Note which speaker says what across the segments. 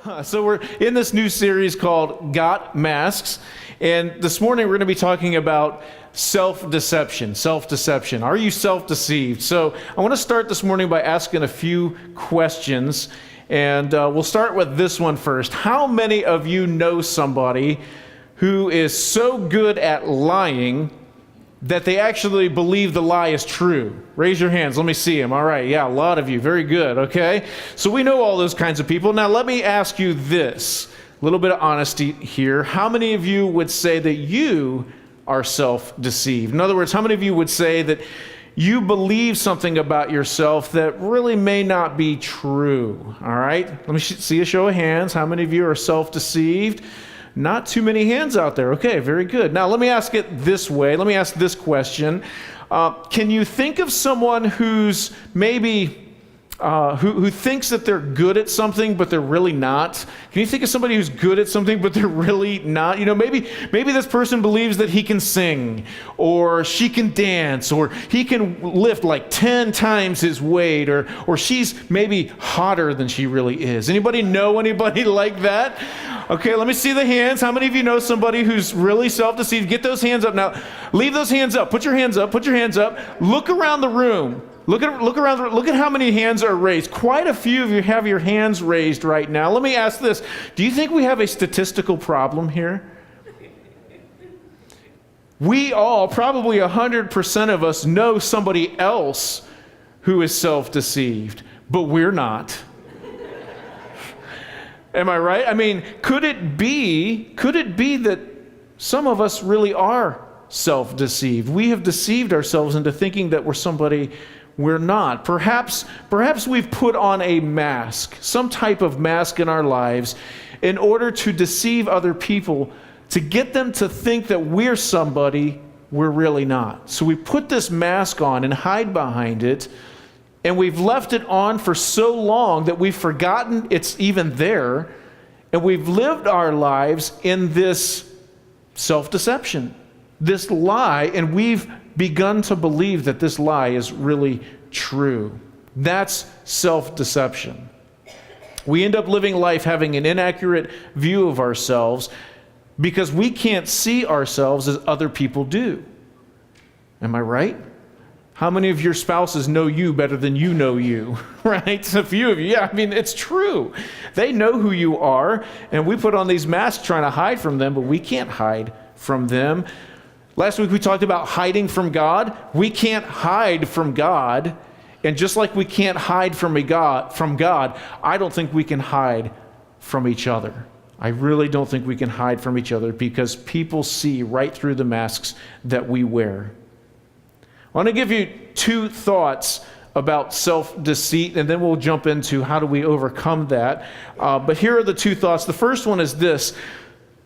Speaker 1: So we're in this new series called Got Masks, and this morning we're going to be talking about self-deception. Self-deception. Are you self-deceived? So I want to start this morning by asking a few questions, and we'll start with this one first. How many of you know somebody who is so good at lying that they actually believe the lie is true? Raise your hands. Let me see them. All right. Yeah, a lot of you. Very good. Okay. So we know all those kinds of people. Now, let me ask you this. A little bit of honesty here. How many of you would say that you are self-deceived? In other words, how many of you would say that you believe something about yourself that really may not be true? All right. Let me see a show of hands. How many of you are self-deceived? Not too many hands out there. Okay, very good. Now, let me ask it this way. Let me ask this question. Can you think of someone who's maybe, who thinks that they're good at something, but they're really not? Can you think of somebody who's good at something, but they're really not? You know, maybe this person believes that he can sing, or she can dance, or he can lift like 10 times his weight, or she's maybe hotter than she really is. Anybody know anybody like that? Okay, let me see the hands. How many of you know somebody who's really self-deceived? Get those hands up now. Leave those hands up. Put your hands up. Put your hands up. Look around the room. Look around. Look at how many hands are raised. Quite a few of you have your hands raised right now. Let me ask this. Do you think we have a statistical problem here? We all, probably 100% of us, know somebody else who is self-deceived, but we're not. Am I right? I mean, could it be that some of us really are self-deceived? We have deceived ourselves into thinking that we're somebody we're not. Perhaps we've put on a mask, some type of mask in our lives, in order to deceive other people, to get them to think that we're somebody we're really not. So we put this mask on and hide behind it, and we've left it on for so long that we've forgotten it's even there, and we've lived our lives in this self-deception, this lie, and we've begun to believe that this lie is really true. That's self-deception. We end up living life having an inaccurate view of ourselves because we can't see ourselves as other people do. Am I right? How many of your spouses know you better than you know you, right? A few of you. Yeah, I mean, it's true. They know who you are, and we put on these masks trying to hide from them, but we can't hide from them. Last week we talked about hiding from God. We can't hide from God, and just like we can't hide from God, I don't think we can hide from each other. I really don't think we can hide from each other because people see right through the masks that we wear. I want to give you two thoughts about self-deceit, and then we'll jump into how do we overcome that. But here are the two thoughts. The first one is this.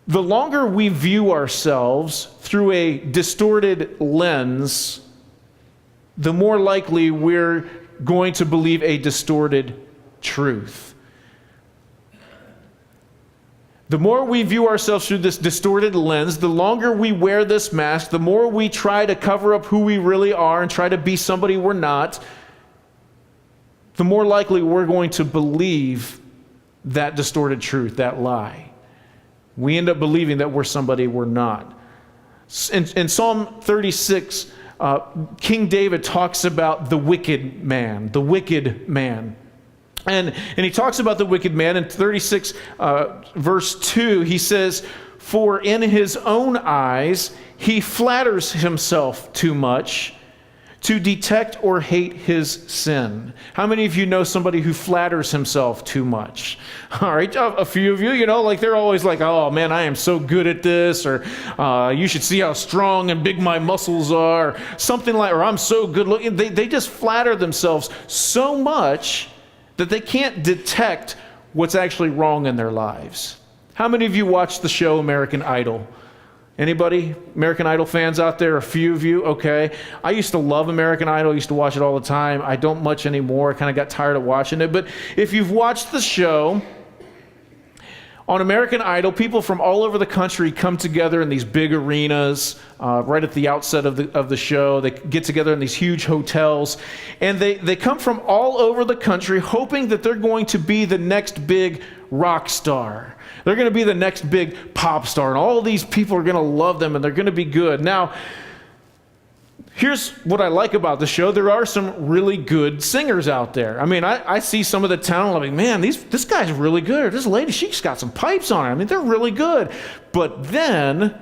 Speaker 1: The longer we view ourselves through a distorted lens, the more likely we're going to believe a distorted truth. The more we view ourselves through this distorted lens, the longer we wear this mask, the more we try to cover up who we really are and try to be somebody we're not, the more likely we're going to believe that distorted truth, that lie. We end up believing that we're somebody we're not. In Psalm 36, King David talks about the wicked man, the wicked man. And he talks about the wicked man in 36 verse 2. He says, "For in his own eyes he flatters himself too much to detect or hate his sin." How many of you know somebody who flatters himself too much? All right, a few of you, you know, like they're always like, "Oh man, I am so good at this," or "You should see how strong and big my muscles are," or something like, or "I'm so good looking." They just flatter themselves so much that they can't detect what's actually wrong in their lives. How many of you watch the show American Idol? Anybody? American Idol fans out there? A few of you? Okay. I used to love American Idol. I used to watch it all the time. I don't much anymore. I kind of got tired of watching it. But if you've watched the show, on American Idol, people from all over the country come together in these big arenas right at the outset of the show. They get together in these huge hotels, and they come from all over the country hoping that they're going to be the next big rock star. They're going to be the next big pop star, and all these people are going to love them, and they're going to be good. Now, here's what I like about the show. There are some really good singers out there. I mean, I see some of the talent. I'm like, man, this guy's really good. Or this lady, she's got some pipes on her. I mean, they're really good. But then,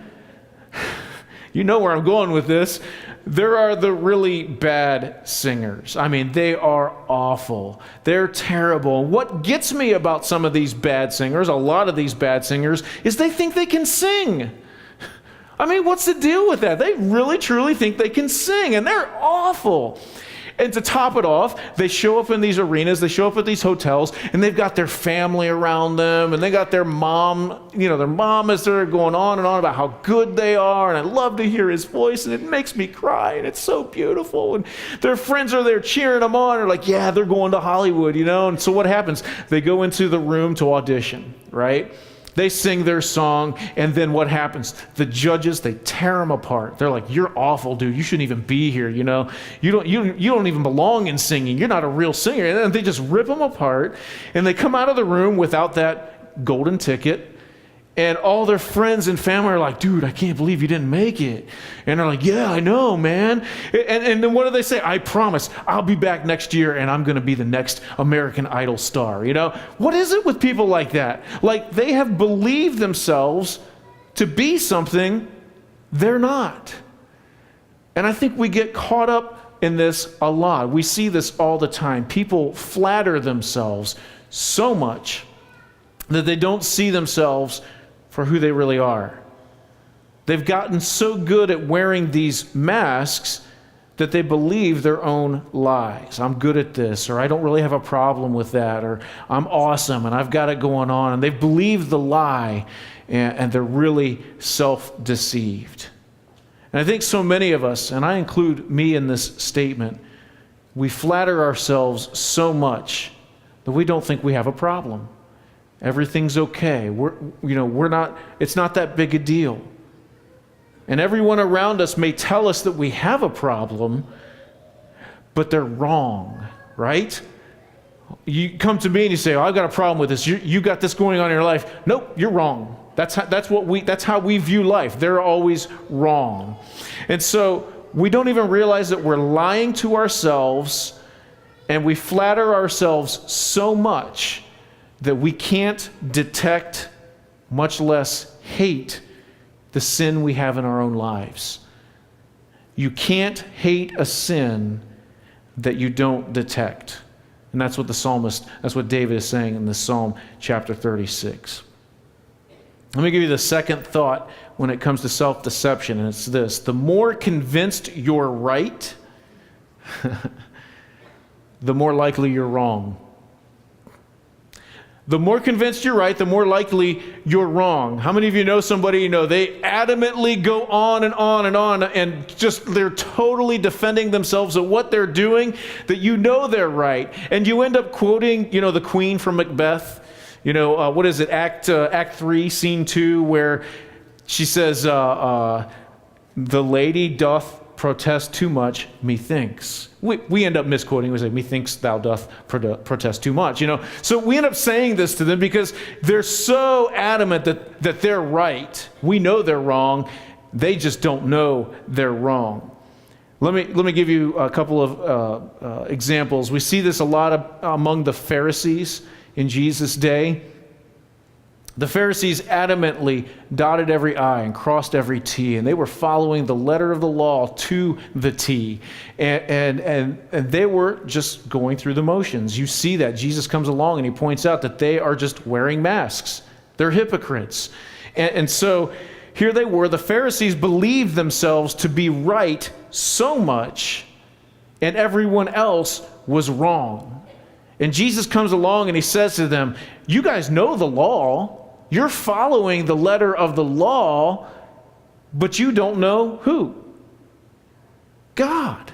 Speaker 1: you know where I'm going with this. There are the really bad singers. I mean, they are awful. They're terrible. What gets me about some of these bad singers, a lot of these bad singers, is they think they can sing. I mean, what's the deal with that? They really, truly think they can sing, and they're awful. And to top it off, they show up in these arenas, they show up at these hotels, and they've got their family around them, and they got their mom, their mom is there going on and on about how good they are, and I love to hear his voice, and it makes me cry, and it's so beautiful. And their friends are there cheering them on, and like, yeah, they're going to Hollywood, And so what happens? They go into the room to audition, right? They sing their song, and then what happens? The judges, they tear them apart. They're like, "You're awful, dude. You shouldn't even be here. You don't even belong in singing. You're not a real singer." And they just rip them apart, and they come out of the room without that golden ticket. And all their friends and family are like, "Dude, I can't believe you didn't make it." And they're like, "Yeah, I know, man." And then what do they say? "I promise, I'll be back next year, and I'm going to be the next American Idol star." What is it with people like that? Like, they have believed themselves to be something they're not. And I think we get caught up in this a lot. We see this all the time. People flatter themselves so much that they don't see themselves for who they really are. They've gotten so good at wearing these masks that they believe their own lies. I'm good at this, or I don't really have a problem with that, or I'm awesome and I've got it going on. And they've believed the lie, and they're really self-deceived. And I think so many of us, and I include me in this statement, we flatter ourselves so much that we don't think we have a problem. Everything's okay. It's not that big a deal. And everyone around us may tell us that we have a problem, but they're wrong, right? You come to me and you say, "Oh, I've got a problem with this. You got this going on in your life." Nope, you're wrong. That's how we view life. They're always wrong. And so we don't even realize that we're lying to ourselves, and we flatter ourselves so much that we can't detect, much less hate, the sin we have in our own lives. You can't hate a sin that you don't detect. And that's what David is saying in this Psalm chapter 36. Let me give you the second thought when it comes to self-deception, and it's this: the more convinced you're right, the more likely you're wrong. The more convinced you're right, the more likely you're wrong. How many of you know somebody, they adamantly go on and on and on, and just they're totally defending themselves of what they're doing, that they're right. And you end up quoting, the Queen from Macbeth. What is it, Act 3, Scene 2, where she says, "The lady doth protest too much, methinks." We end up misquoting. We say, "Methinks thou doth protest too much." So we end up saying this to them because they're so adamant that they're right. We know they're wrong. They just don't know they're wrong. Let me give you a couple of examples. We see this a lot among the Pharisees in Jesus' day. The Pharisees adamantly dotted every I and crossed every T, and they were following the letter of the law to the T. And they were just going through the motions. You see that. Jesus comes along and he points out that they are just wearing masks. They're hypocrites. And so here they were. The Pharisees believed themselves to be right so much, and everyone else was wrong. And Jesus comes along and he says to them, "You guys know the law. You're following the letter of the law, but you don't know who? God.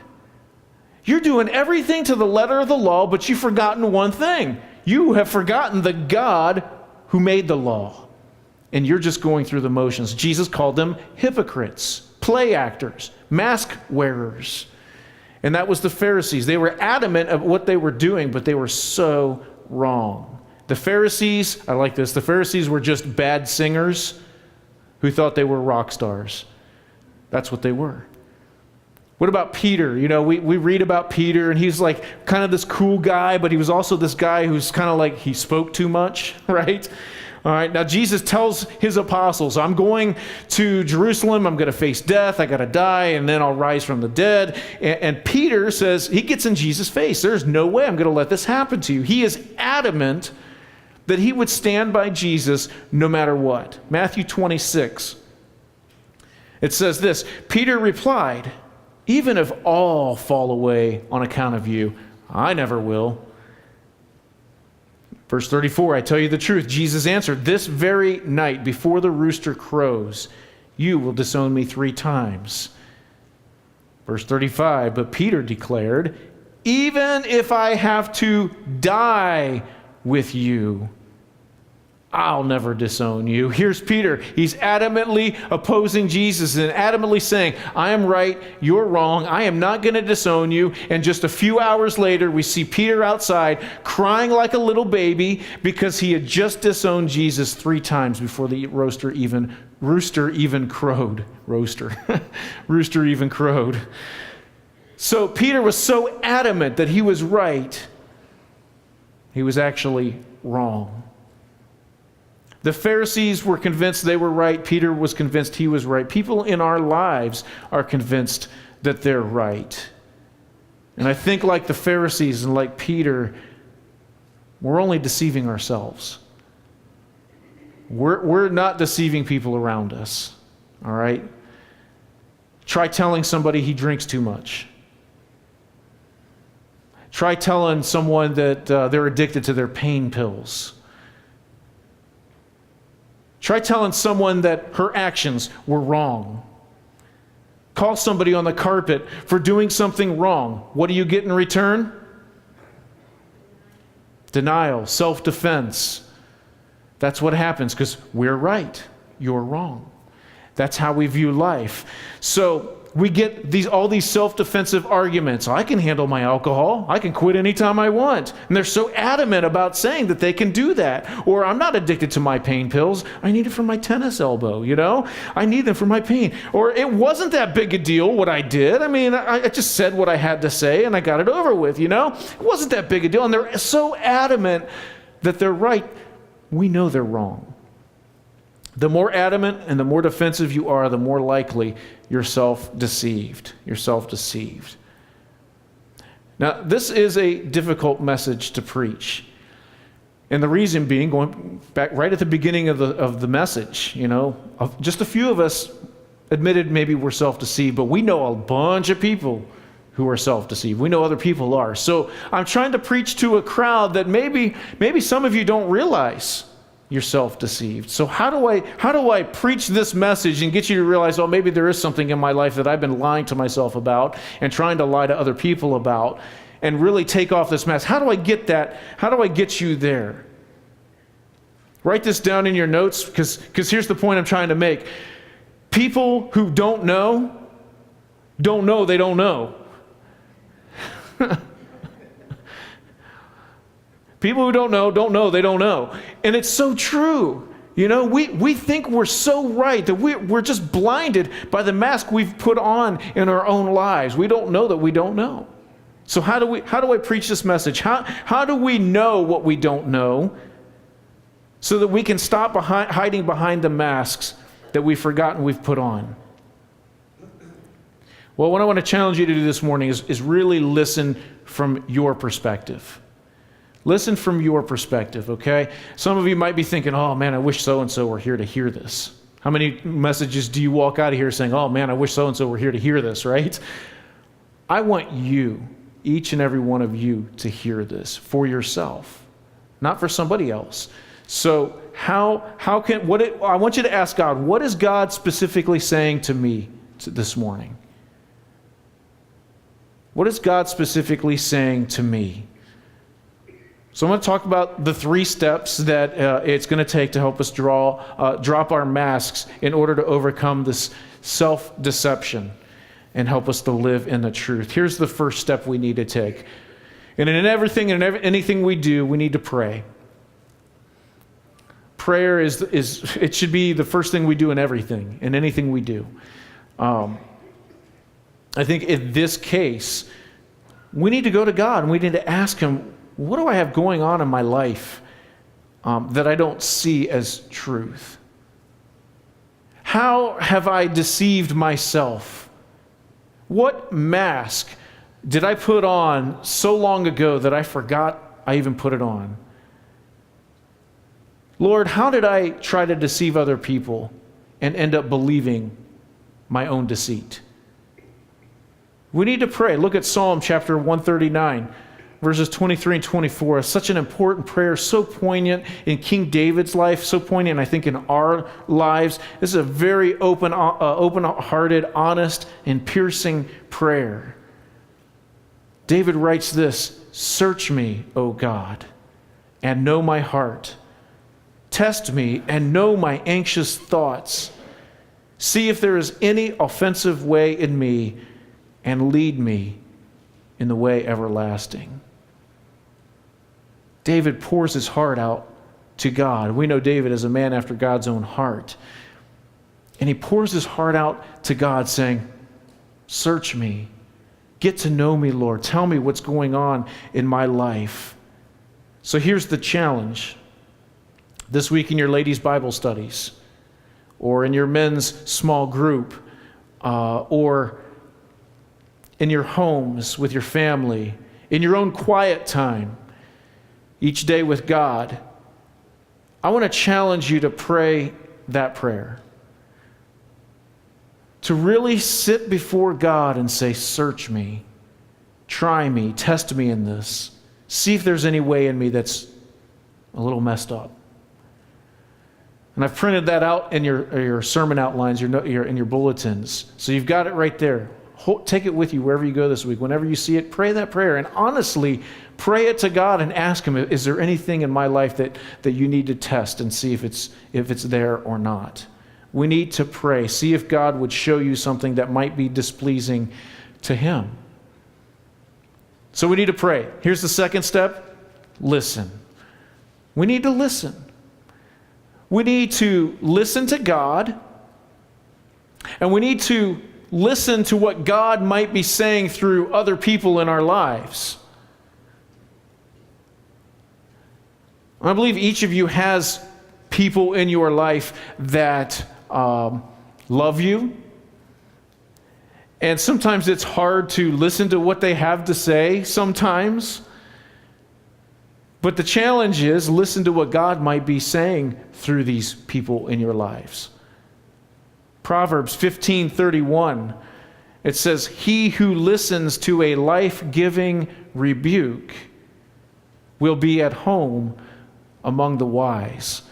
Speaker 1: You're doing everything to the letter of the law, but you've forgotten one thing. You have forgotten the God who made the law. And you're just going through the motions." Jesus called them hypocrites, play actors, mask wearers. And that was the Pharisees. They were adamant of what they were doing, but they were so wrong. The Pharisees, I like this, the Pharisees were just bad singers who thought they were rock stars. That's what they were. What about Peter? You know, we read about Peter, and he's like kind of this cool guy, but he was also this guy who's kind of like he spoke too much, right? All right, now Jesus tells his apostles, I'm going to Jerusalem, I'm going to face death, I got to die, and then I'll rise from the dead. And Peter says, he gets in Jesus' face. There's no way I'm going to let this happen to you. He is adamant that he would stand by Jesus no matter what. Matthew 26. It says this, Peter replied, even if all fall away on account of you, I never will. Verse 34, I tell you the truth. Jesus answered, this very night before the rooster crows, you will disown me 3 times. Verse 35, but Peter declared, even if I have to die with you, I'll never disown you. Here's Peter. He's adamantly opposing Jesus and adamantly saying, I am right, you're wrong, I am not going to disown you. And just a few hours later, we see Peter outside crying like a little baby because he had just disowned Jesus 3 times before the rooster even crowed. Rooster even crowed. So Peter was so adamant that he was right. He was actually wrong. The Pharisees were convinced they were right. Peter was convinced he was right. People in our lives are convinced that they're right. And I think like the Pharisees and like Peter, we're only deceiving ourselves. We're not deceiving people around us. All right? Try telling somebody he drinks too much. Try telling someone that they're addicted to their pain pills. Try telling someone that her actions were wrong. Call somebody on the carpet for doing something wrong. What do you get in return? Denial, self-defense. That's what happens because we're right, you're wrong. That's how we view life. So we get all these self-defensive arguments. I can handle my alcohol. I can quit anytime I want. And they're so adamant about saying that they can do that. Or I'm not addicted to my pain pills. I need it for my tennis elbow, you know? I need them for my pain. Or it wasn't that big a deal what I did. I mean, I just said what I had to say and I got it over with, you know? It wasn't that big a deal. And they're so adamant that they're right. We know they're wrong. The more adamant and the more defensive you are, the more likely you're self-deceived. You're self-deceived. Now, this is a difficult message to preach. And the reason being, going back right at the beginning of the message, you know, just a few of us admitted maybe we're self-deceived, but we know a bunch of people who are self-deceived. We know other people are. So I'm trying to preach to a crowd that maybe some of you don't realize you're self-deceived. So how do I preach this message and get you to realize, oh, maybe there is something in my life that I've been lying to myself about and trying to lie to other people about and really take off this mask? How do I get that? How do I get you there? Write this down in your notes because here's the point I'm trying to make. People who don't know they don't know. People who don't know they don't know. And it's so true. You know, we think we're so right that we're just blinded by the mask we've put on in our own lives. We don't know that we don't know. So how do I preach this message? How do we know what we don't know so that we can stop hiding behind the masks that we've forgotten we've put on? Well, what I want to challenge you to do this morning is really listen from your perspective. Listen from your perspective, okay? Some of you might be thinking, oh man, I wish so-and-so were here to hear this. How many messages do you walk out of here saying, oh man, I wish so-and-so were here to hear this, right? I want you, each and every one of you, to hear this for yourself, not for somebody else. So I want you to ask God, what is God specifically saying to me this morning? What is God specifically saying to me? So I'm going to talk about the 3 steps that it's going to take to help us drop our masks in order to overcome this self-deception and help us to live in the truth. Here's the first step we need to take. And in everything and anything we do, we need to pray. prayer it should be the first thing we do in everything, in anything we do. I think in this case, we need to go to God and we need to ask Him, what do I have going on in my life that I don't see as truth? How have I deceived myself? What mask did I put on so long ago that I forgot I even put it on? Lord, how did I try to deceive other people and end up believing my own deceit? We need to pray. Look at Psalm chapter 139, verses 23 and 24. It's such an important prayer, so poignant in King David's life, so poignant, I think, in our lives. This is a very open-hearted, honest, and piercing prayer. David writes this, "Search me, O God, and know my heart. Test me and know my anxious thoughts. See if there is any offensive way in me, and lead me in the way everlasting." David pours his heart out to God. We know David as a man after God's own heart. And he pours his heart out to God saying, "Search me. Get to know me, Lord. Tell me what's going on in my life." So here's the challenge. This week in your ladies' Bible studies, or in your men's small group, or in your homes with your family, in your own quiet time, each day with God, I want to challenge you to pray that prayer. To really sit before God and say, "Search me, try me, test me in this. See if there's any way in me that's a little messed up." And I've printed that out in your sermon outlines, in your bulletins. So you've got it right there. Take it with you wherever you go this week. Whenever you see it, pray that prayer. And honestly, pray it to God and ask Him, is there anything in my life that you need to test and see if it's there or not? We need to pray. See if God would show you something that might be displeasing to Him. So we need to pray. Here's the second step. Listen. We need to listen. We need to listen to God, and we need to listen to what God might be saying through other people in our lives. I believe each of you has people in your life that love you, and sometimes it's hard to listen to what they have to say sometimes. But the challenge is, listen to what God might be saying through these people in your lives. Proverbs 15:31, it says, "He who listens to a life-giving rebuke will be at home among the wise."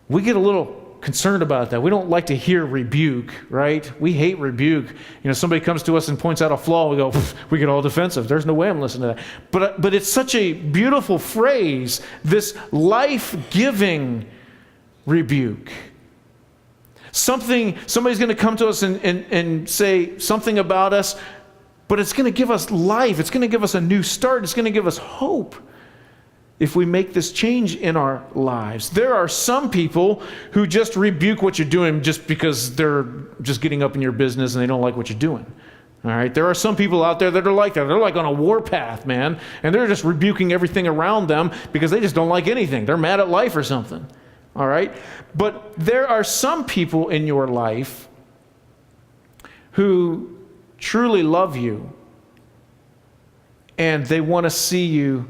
Speaker 1: We get a little concerned about that. We don't like to hear rebuke, right? We hate rebuke. Somebody comes to us and points out a flaw, we get all defensive. There's no way I'm listening to that. But it's such a beautiful phrase, this life-giving rebuke. Somebody's going to come to us and say something about us, but it's going to give us life. It's going to give us a new start. It's going to give us hope if we make this change in our lives. There are some people who just rebuke what you're doing just because they're just getting up in your business and they don't like what you're doing. All right? There are some people out there that are like that. They're like on a warpath, man, and they're just rebuking everything around them because they just don't like anything. They're mad at life or something. All right? But there are some people in your life who truly love you, and they want to see you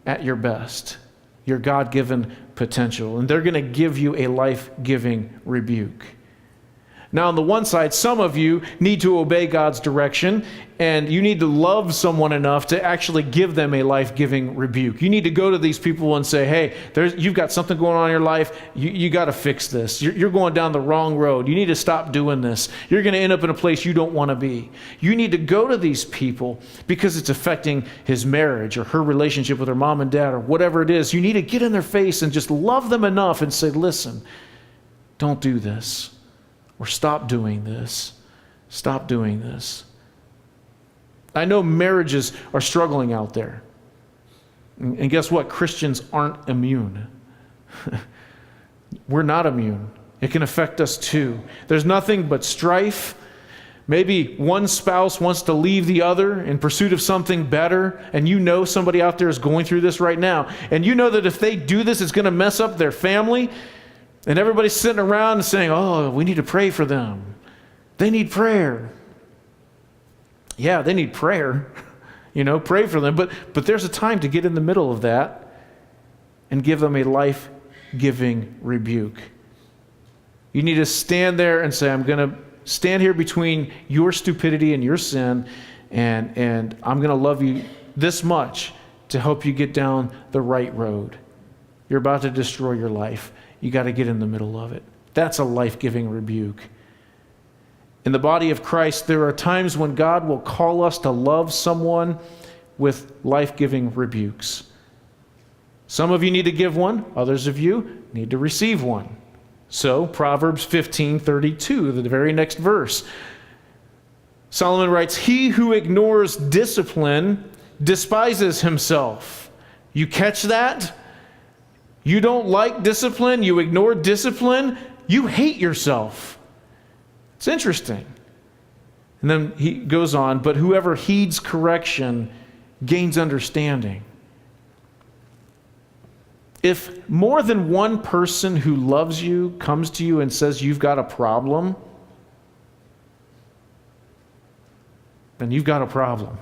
Speaker 1: at your best, your God-given potential. And they're going to give you a life-giving rebuke. Now, on the one side, some of you need to obey God's direction, and you need to love someone enough to actually give them a life-giving rebuke. You need to go to these people and say, "Hey, you've got something going on in your life. You got to fix this. You're going down the wrong road. You need to stop doing this. You're going to end up in a place you don't want to be." You need to go to these people because it's affecting his marriage or her relationship with her mom and dad or whatever it is. You need to get in their face and just love them enough and say, "Listen, don't do this." Or "Stop doing this. Stop doing this." I know marriages are struggling out there. And guess what? Christians aren't immune. We're not immune. It can affect us too. There's nothing but strife. Maybe one spouse wants to leave the other in pursuit of something better, and you know somebody out there is going through this right now. And you know that if they do this, it's going to mess up their family. And everybody's sitting around and saying, oh, we need to pray for them. They need prayer. Yeah, they need prayer. Pray for them. But there's a time to get in the middle of that and give them a life-giving rebuke. You need to stand there and say, I'm going to stand here between your stupidity and your sin, and I'm going to love you this much to help you get down the right road. You're about to destroy your life. You got to get in the middle of it. That's a life-giving rebuke. In the body of Christ, there are times when God will call us to love someone with life-giving rebukes. Some of you need to give one. Others of you need to receive one. So, Proverbs 15:32, the very next verse. Solomon writes, he who ignores discipline despises himself. You catch that? You don't like discipline, you ignore discipline, you hate yourself. It's interesting. And then he goes on, but whoever heeds correction gains understanding. If more than one person who loves you comes to you and says you've got a problem, then you've got a problem.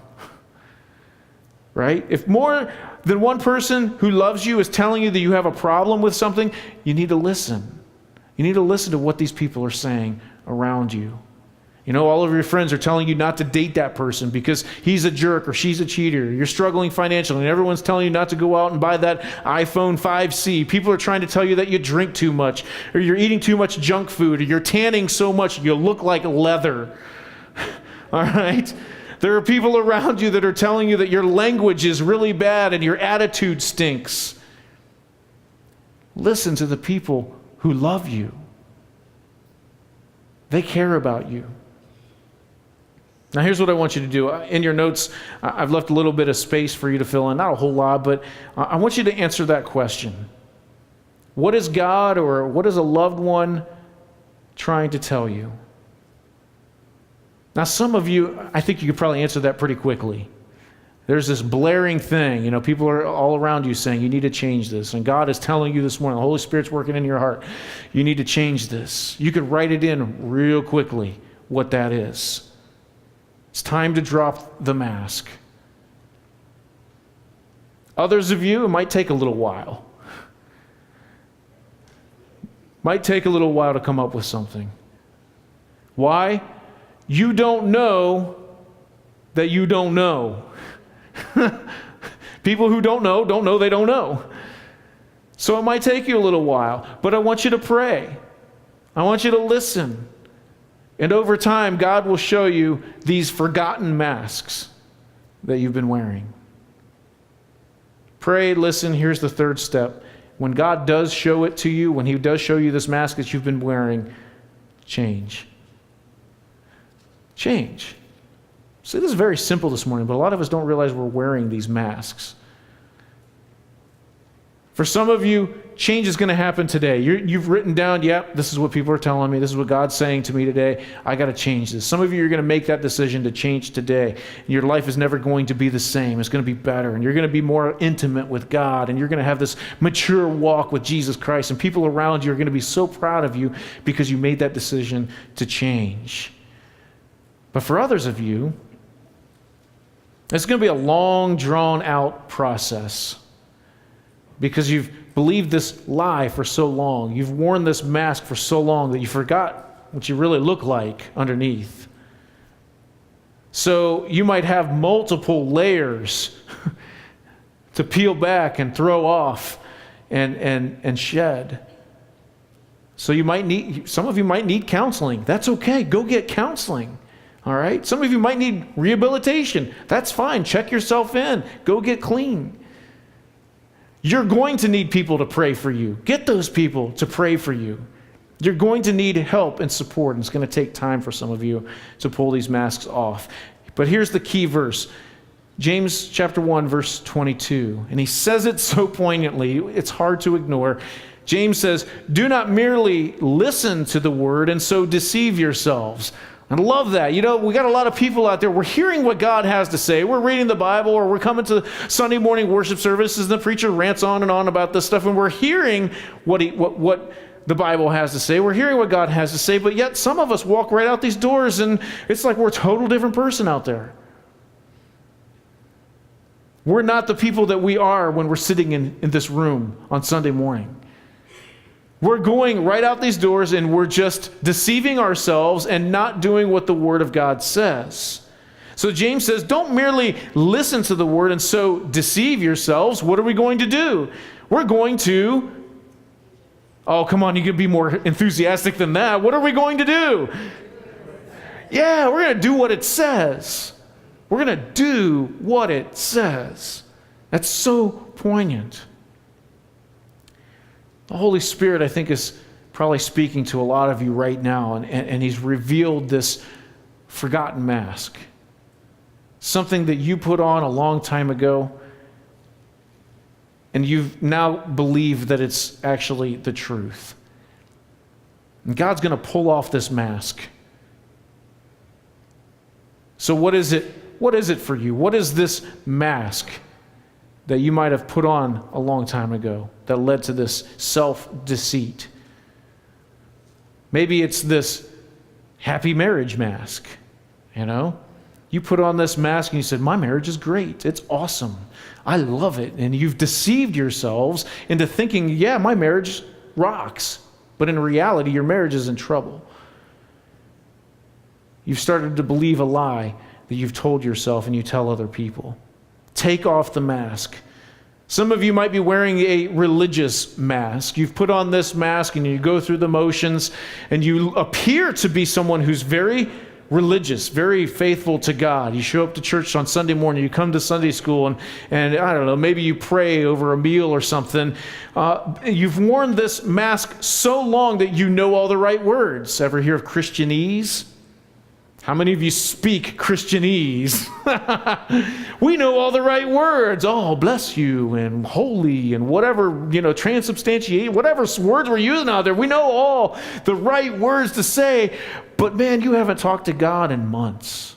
Speaker 1: Right? If more than one person who loves you is telling you that you have a problem with something, you need to listen. You need to listen to what these people are saying around you. All of your friends are telling you not to date that person because he's a jerk or she's a cheater. You're struggling financially and everyone's telling you not to go out and buy that iPhone 5C. People are trying to tell you that you drink too much or you're eating too much junk food or you're tanning so much you look like leather. All right? There are people around you that are telling you that your language is really bad and your attitude stinks. Listen to the people who love you. They care about you. Now here's what I want you to do. In your notes, I've left a little bit of space for you to fill in. Not a whole lot, but I want you to answer that question. What is God or what is a loved one trying to tell you? Now some of you, I think you could probably answer that pretty quickly. There's this blaring thing, people are all around you saying you need to change this. And God is telling you this morning, the Holy Spirit's working in your heart, you need to change this. You could write it in real quickly what that is. It's time to drop the mask. Others of you, it might take a little while. Might take a little while to come up with something. Why? You don't know that you don't know. People who don't know they don't know. So it might take you a little while, but I want you to pray. I want you to listen. And over time, God will show you these forgotten masks that you've been wearing. Pray, listen, here's the third step. When God does show it to you, when He does show you this mask that you've been wearing, change. Change. See, this is very simple this morning, but a lot of us don't realize we're wearing these masks. For some of you, change is going to happen today. You've written down, yep, this is what people are telling me. This is what God's saying to me today. I got to change this. Some of you are going to make that decision to change today. And your life is never going to be the same. It's going to be better. And you're going to be more intimate with God. And you're going to have this mature walk with Jesus Christ. And people around you are going to be so proud of you because you made that decision to change. But for others of you, it's going to be a long, drawn-out process. Because you've believed this lie for so long. You've worn this mask for so long that you forgot what you really look like underneath. So you might have multiple layers to peel back and throw off and shed. So some of you might need counseling. That's okay. Go get counseling. All right? Some of you might need rehabilitation. That's fine. Check yourself in. Go get clean. You're going to need people to pray for you. Get those people to pray for you. You're going to need help and support, and it's going to take time for some of you to pull these masks off. But here's the key verse. James chapter 1, verse 22. And he says it so poignantly, it's hard to ignore. James says, do not merely listen to the word and so deceive yourselves. I love that. You know, we got a lot of people out there. We're hearing what God has to say. We're reading the Bible, or we're coming to Sunday morning worship services, and the preacher rants on and on about this stuff, and we're hearing what the Bible has to say. We're hearing what God has to say, but yet some of us walk right out these doors, and it's like we're a total different person out there. We're not the people that we are when we're sitting in this room on Sunday morning. We're going right out these doors and we're just deceiving ourselves and not doing what the Word of God says. So James says, don't merely listen to the Word and so deceive yourselves. What are we going to do? We're going to, oh, come on, you can be more enthusiastic than that. What are we going to do? Yeah, we're going to do what it says. We're going to do what it says. That's so poignant. The Holy Spirit, I think, is probably speaking to a lot of you right now, and He's revealed this forgotten mask. Something that you put on a long time ago, and you've now believed that it's actually the truth. And God's going to pull off this mask. So what is it? What is it for you? What is this mask that you might have put on a long time ago that led to this self-deceit? Maybe it's this happy marriage mask, you know? You put on this mask and you said, my marriage is great. It's awesome. I love it. And you've deceived yourselves into thinking, yeah, my marriage rocks. But in reality, your marriage is in trouble. You've started to believe a lie that you've told yourself and you tell other people. Take off the mask. Some of you might be wearing a religious mask. You've put on this mask and you go through the motions and you appear to be someone who's very religious, very faithful to God. You show up to church on Sunday morning, you come to Sunday school, and I don't know, maybe you pray over a meal or something. You've worn this mask so long that you know all the right words. Ever hear of Christianese? How many of you speak Christianese? We know all the right words. Oh, bless you, and holy, and whatever, transubstantiate, whatever words we're using out there. We know all the right words to say, but man, you haven't talked to God in months.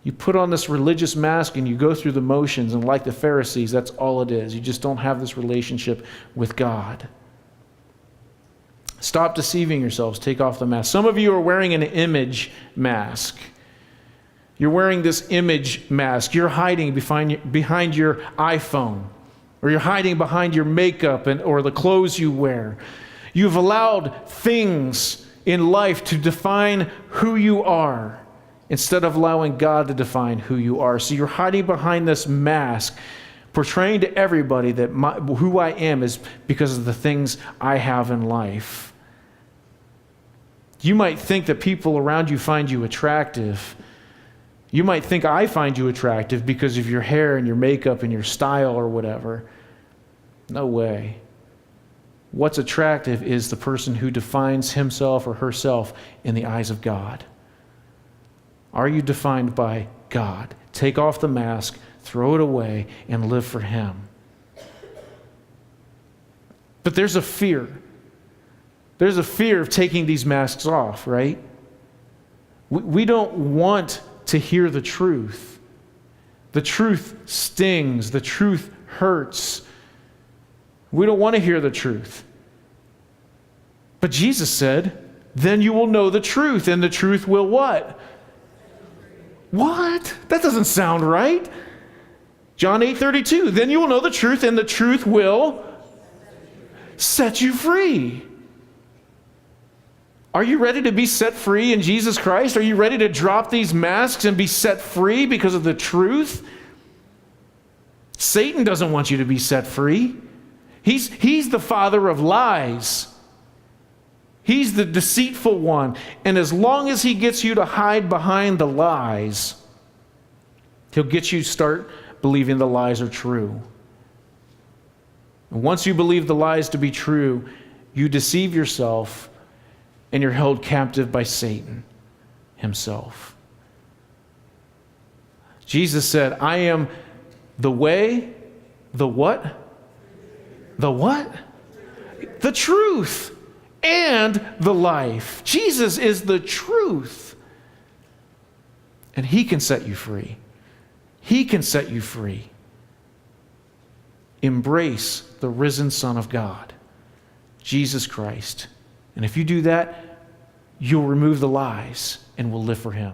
Speaker 1: You put on this religious mask and you go through the motions, and like the Pharisees, that's all it is. You just don't have this relationship with God. Stop deceiving yourselves. Take off the mask. Some of you are wearing an image mask. You're wearing this image mask. You're hiding behind your iPhone, or you're hiding behind your makeup or the clothes you wear. You've allowed things in life to define who you are instead of allowing God to define who you are. So you're hiding behind this mask, portraying to everybody that who I am is because of the things I have in life. You might think that people around you find you attractive. You might think I find you attractive because of your hair and your makeup and your style or whatever. No way. What's attractive is the person who defines himself or herself in the eyes of God. Are you defined by God? Take off the mask, throw it away, and live for Him. But there's a fear. There's a fear of taking these masks off, right? We don't want to hear the truth. The truth stings. The truth hurts. We don't want to hear the truth. But Jesus said, then you will know the truth, and the truth will what? What? That doesn't sound right. John 8:32, then you will know the truth, and the truth will set you free. Are you ready to be set free in Jesus Christ? Are you ready to drop these masks and be set free because of the truth? Satan doesn't want you to be set free. He's the father of lies. He's the deceitful one. And as long as he gets you to hide behind the lies, he'll get you to start believing the lies are true. And once you believe the lies to be true, you deceive yourself, and you're held captive by Satan himself. Jesus said, I am the way, the what? The what? the truth, and the life. Jesus is the truth. And He can set you free. He can set you free. Embrace the risen Son of God, Jesus Christ. And if you do that, you'll remove the lies and will live for Him.